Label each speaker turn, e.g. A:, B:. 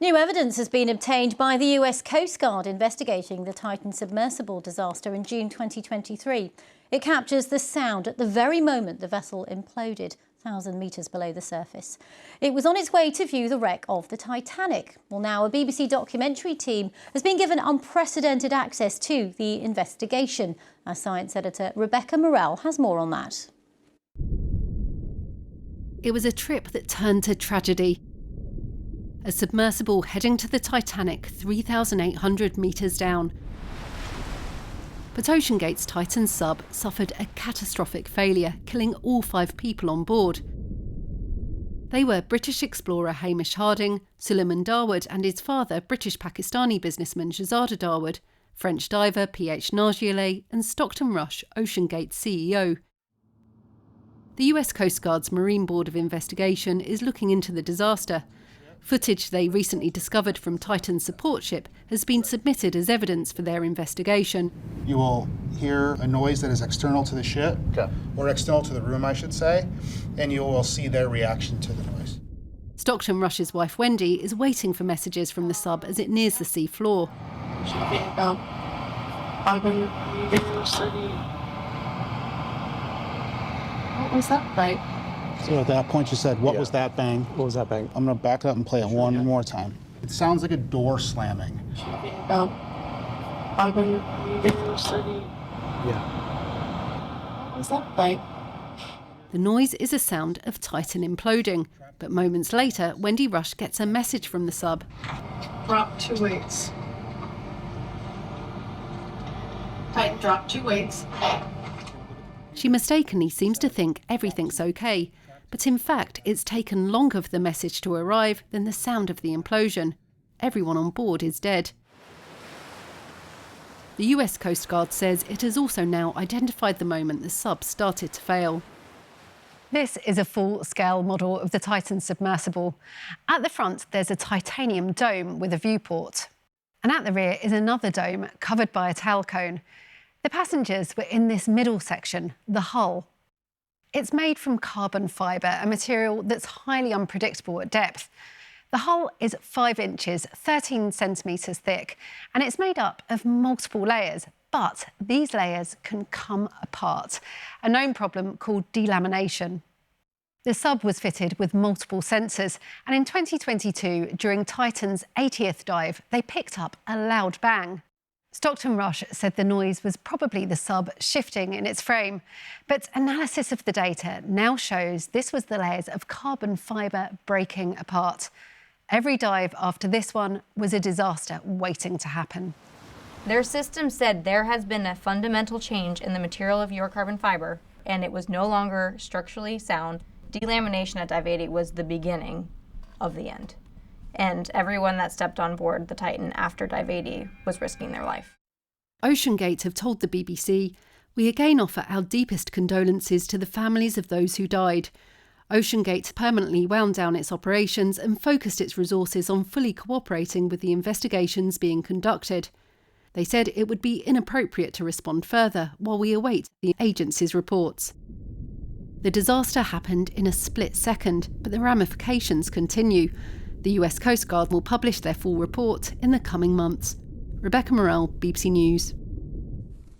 A: New evidence has been obtained by the US Coast Guard investigating the Titan Submersible disaster in June 2023. It captures the sound at the very moment the vessel imploded, 1,000 metres below the surface. It was on its way to view the wreck of the Titanic. Well, now a BBC documentary team has been given unprecedented access to the investigation. Our science editor Rebecca Morell has more on that.
B: It was a trip that turned to tragedy. A submersible heading to the Titanic 3,800 metres down. But Oceangate's Titan sub suffered a catastrophic failure, killing all 5 people on board. They were British explorer Hamish Harding, Suleman Dawood and his father, British-Pakistani businessman Shahzada Dawood, French diver Paul Nargeolet and Stockton Rush, Oceangate CEO. The US Coast Guard's Marine Board of Investigation is looking into the disaster. Footage they recently discovered from Titan's support ship has been submitted as evidence for their investigation.
C: You will hear a noise that is external to the ship, or external to the room, I should say, and you will see their reaction to the noise.
B: Stockton Rush's wife Wendy is waiting for messages from the sub as it nears the sea floor.
D: What was that like?
C: So at that point you said, what was that bang?
D: What was that bang?
C: I'm going to back up and play it one more time. It sounds like a door slamming.
D: Yeah. What was that like?
B: The noise is a sound of Titan imploding, but moments later, Wendy Rush gets a message from the sub.
D: Drop 2 weights. Titan, drop 2 weights.
B: She mistakenly seems to think everything's okay, but in fact it's taken longer for the message to arrive than the sound of the implosion. Everyone on board is dead. The US Coast Guard says it has also now identified the moment the sub started to fail. This is a full-scale model of the Titan submersible. At the front there's a titanium dome with a viewport. And at the rear is another dome covered by a tail cone. The passengers were in this middle section, the hull. It's made from carbon fibre, a material that's highly unpredictable at depth. The hull is 5 inches, 13 centimetres thick, and it's made up of multiple layers. But these layers can come apart, a known problem called delamination. The sub was fitted with multiple sensors, and in 2022, during Titan's 80th dive, they picked up a loud bang. Stockton Rush said the noise was probably the sub shifting in its frame, but analysis of the data now shows this was the layers of carbon fibre breaking apart. Every dive after this one was a disaster waiting to happen.
E: Their system said there has been a fundamental change in the material of your carbon fibre, and it was no longer structurally sound. Delamination at dive 80 was the beginning of the end. And everyone that stepped on board the Titan after dive 80 was risking their life.
B: Oceangate have told the BBC, "We again offer our deepest condolences to the families of those who died. Oceangate permanently wound down its operations and focused its resources on fully cooperating with the investigations being conducted. They said it would be inappropriate to respond further while we await the agency's reports." The disaster happened in a split second, but the ramifications continue. The US Coast Guard will publish their full report in the coming months. Rebecca Morell, BBC News.